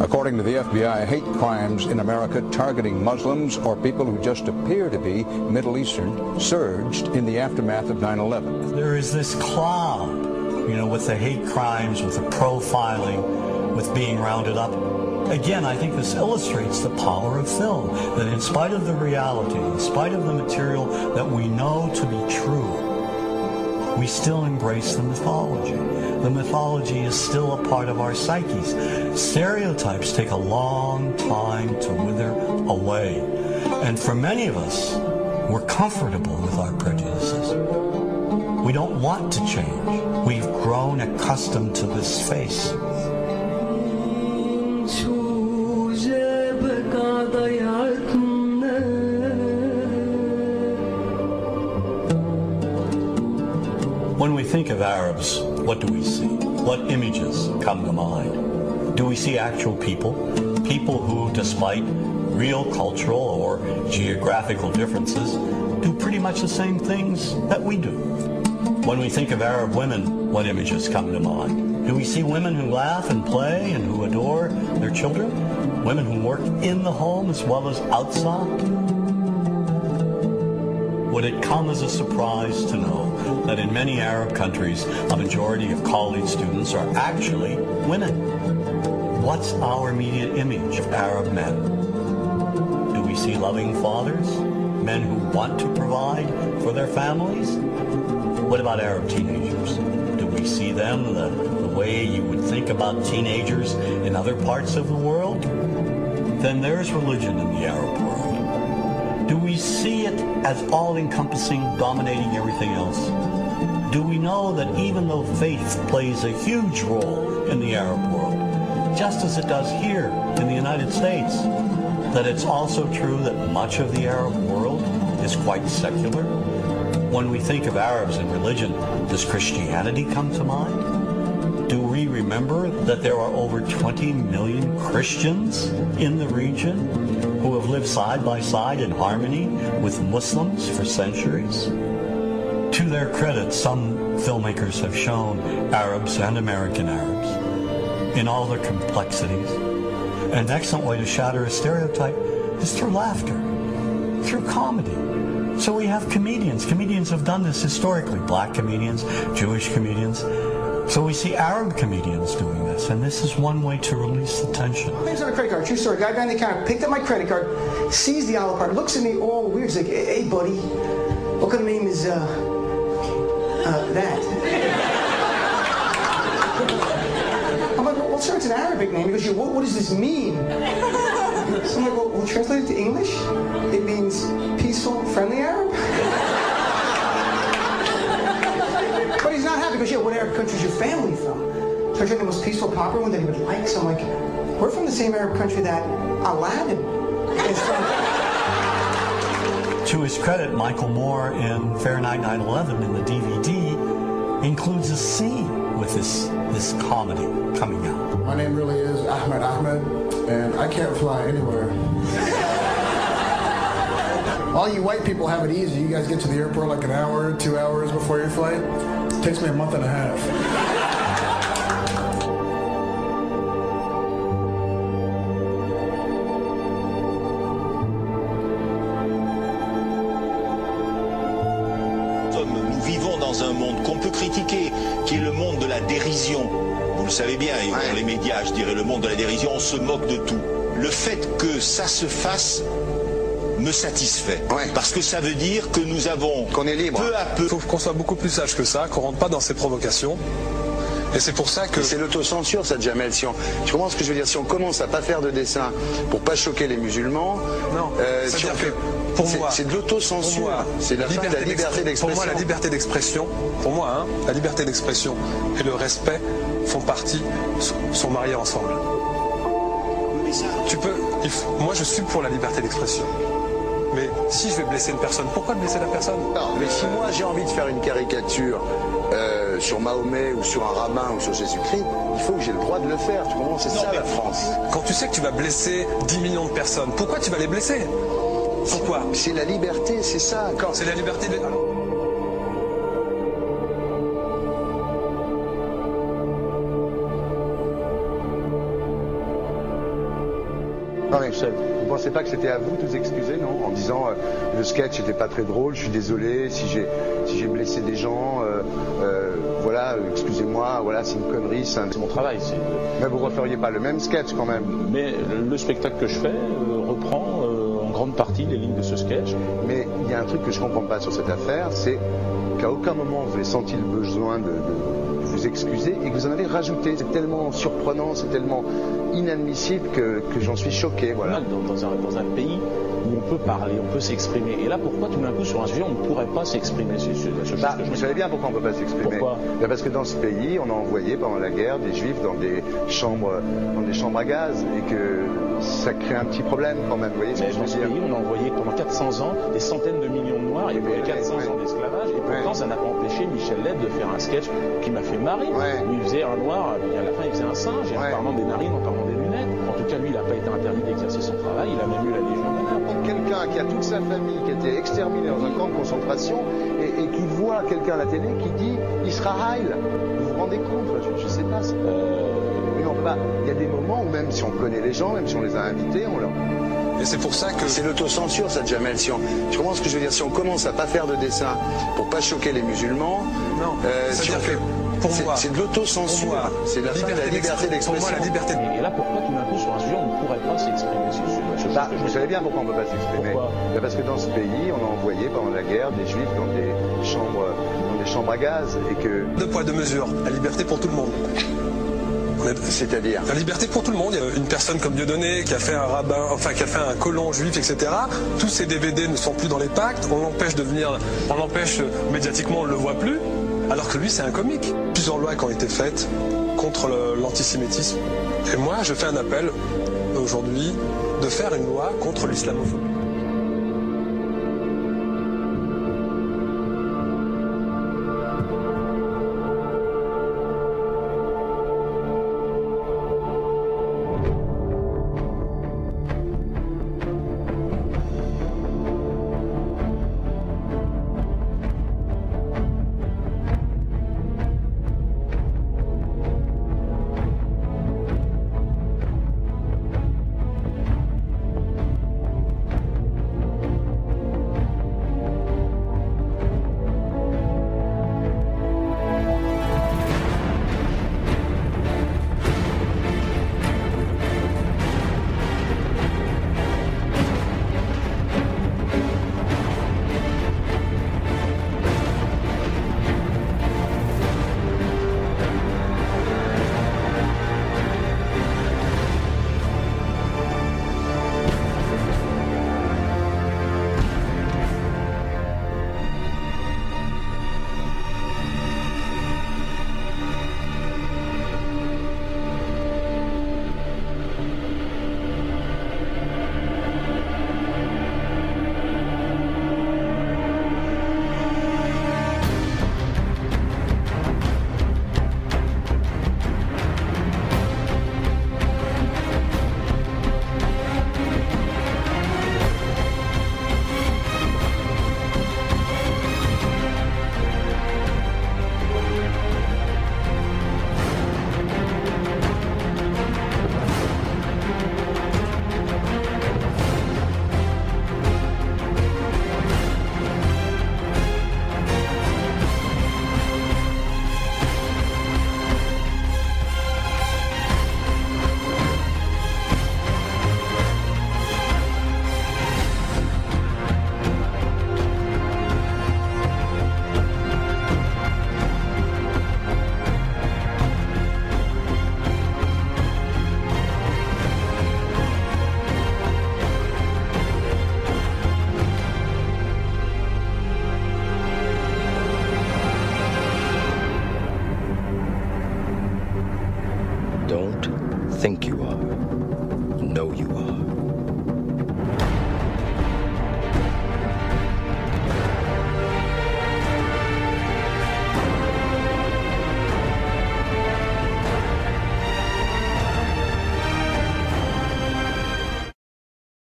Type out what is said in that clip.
According to the FBI, hate crimes in America targeting Muslims or people who just appear to be Middle Eastern surged in the aftermath of 9/11. There is this cloud, with the hate crimes, with the profiling, with being rounded up. Again, I think this illustrates the power of film, that in spite of the reality, in spite of the material that we know to be true, we still embrace the mythology. The mythology is still a part of our psyches. Stereotypes take a long time to wither away. And for many of us, we're comfortable with our prejudices. We don't want to change. We've grown accustomed to this face. When we think of Arabs, what do we see? What images come to mind? Do we see actual people? People who, despite real cultural or geographical differences, do pretty much the same things that we do. When we think of Arab women, what images come to mind? Do we see women who laugh and play and who adore their children? Women who work in the home as well as outside? Would it come as a surprise to know that in many Arab countries, a majority of college students are actually women? What's our immediate image of Arab men? Do we see loving fathers? Men who want to provide for their families? What about Arab teenagers? Do we see them the way you would think about teenagers in other parts of the world? Then there's religion in the Arab world. Do we see it as all-encompassing, dominating everything else? Do we know that even though faith plays a huge role in the Arab world, just as it does here in the United States, that it's also true that much of the Arab world is quite secular? When we think of Arabs and religion, does Christianity come to mind? Do we remember that there are over 20 million Christians in the region who have lived side by side in harmony with Muslims for centuries? To their credit, some filmmakers have shown Arabs and American Arabs in all their complexities. An excellent way to shatter a stereotype is through laughter, through comedy. So we have comedians. Comedians have done this historically. Black comedians, Jewish comedians. So we see Arab comedians doing this, and this is one way to release the tension. My name's on a credit card, true story. Guy behind the counter picked up my credit card, sees the Olive card, looks at me all weird. He's like, hey, buddy, what kind of name is, that? I'm like, well, sir, it's an Arabic name. He goes, what does this mean? So I'm like, well, translate it to English. It means peaceful, friendly Arab. But he's not happy because, what Arab country is your family from? So I tried the most peaceful, proper one that he would like. So I'm like, we're from the same Arab country that Aladdin is from. To his credit, Michael Moore in Fahrenheit 9/11 in the DVD includes a scene with this comedy coming out. My name really is Ahmed, and I can't fly anywhere. All you white people have it easy. You guys get to the airport like an hour, 2 hours before your flight. It takes me a month and a half. Nous vivons dans un monde qu'on peut critiquer, qui est le monde de la dérision. Vous le savez bien, et dans les médias, je dirais le monde de la dérision, on se moque de tout. Le fait que ça se fasse me satisfait. Parce que ça veut dire que nous avons, qu'on est libre. Peu à peu... Il faut qu'on soit beaucoup plus sage que ça, qu'on rentre pas dans ces provocations. Et c'est pour ça que... C'est l'autocensure, ça, Jamel. Tu comprends ce que je veux dire? Si on commence à pas faire de dessin pour pas choquer les musulmans... Non, si on fait... Pour moi, c'est de l'autocensure. C'est la fin de la liberté d'expression. Pour moi, la liberté d'expression, la liberté d'expression et le respect font partie, sont mariés ensemble. Moi, je suis pour la liberté d'expression. Mais si je vais blesser une personne, pourquoi blesser la personne? Non, mais si moi j'ai envie de faire une caricature sur Mahomet ou sur un rabbin ou sur Jésus-Christ, il faut que j'ai le droit de le faire. Tu comprends? C'est ça la France. Quand tu sais que tu vas blesser 10 millions de personnes, pourquoi tu vas les blesser? Pourquoi? C'est la liberté, c'est ça. C'est la liberté de... Non, mais vous pensez pas que c'était à vous de vous excuser, non? En disant le sketch n'était pas très drôle, je suis désolé si j'ai blessé des gens, voilà, excusez-moi, voilà, c'est une connerie, c'est mon travail. Mais vous referiez pas le même sketch quand même? Mais le spectacle que je fais reprend en grande partie les lignes de ce sketch. Mais il y a un truc que je comprends pas sur cette affaire, c'est qu'à aucun moment vous avez senti le besoin de vous excuser et que vous en avez rajouté. C'est tellement surprenant, c'est tellement inadmissible que j'en suis choqué. Voilà. Dans un pays où on peut parler, on peut s'exprimer. Et là, pourquoi tout d'un coup, sur un sujet, on ne pourrait pas s'exprimer vous savez bien pourquoi on ne peut pas s'exprimer. Pourquoi? Parce que dans ce pays, on a envoyé pendant la guerre des juifs dans des chambres à gaz et que ça crée un petit problème quand même. Vous voyez ce que je veux dire? Dans ce pays, on a envoyé pendant 400 ans des centaines de millions de Noirs. Il y a eu 400 ans d'esclavage. Et pourtant, ça n'a pas empêché Michel Leb de faire un sketch qui m'a fait marrer. Où il faisait un noir, et à la fin, il faisait un singe, en parlant des narines, en parlant des lunettes. En tout cas, lui, il n'a pas été interdit d'exercer son travail. Il a même eu la Légion d'honneur. Quelqu'un qui a toute sa famille qui a été exterminée dans un camp de concentration et qui voit quelqu'un à la télé qui dit Israël. Vous vous rendez compte? Je sais pas. Mais on peut pas. Il y a des moments où même si on connaît les gens, même si on les a invités, on leur... Et c'est pour ça que... C'est l'autocensure, ça, Jamel. Je comprends ce que je veux dire. Si on commence à pas faire de dessin pour pas choquer les musulmans... Non, c'est-à-dire que pour moi... C'est de l'autocensure. C'est la liberté d'expression. Pour moi, la liberté... Et là, pourquoi tout d'un coup, sur un sujet, on ne pourrait pas s'exprimer sur ce sujet? Vous savez bien pourquoi on ne peut pas s'exprimer. Parce que dans ce pays, on a envoyé pendant la guerre des juifs dans des chambres à gaz et que... Deux poids, deux mesures. La liberté pour tout le monde. C'est-à-dire la liberté pour tout le monde. Il y a une personne comme Dieudonné qui a fait un rabbin, enfin qui a fait un colon juif, etc. Tous ces DVD ne sont plus dans les pactes. On l'empêche médiatiquement, on ne le voit plus. Alors que lui, c'est un comique. Plusieurs lois qui ont été faites contre l'antisémitisme. Et moi, je fais un appel aujourd'hui de faire une loi contre l'islamophobie.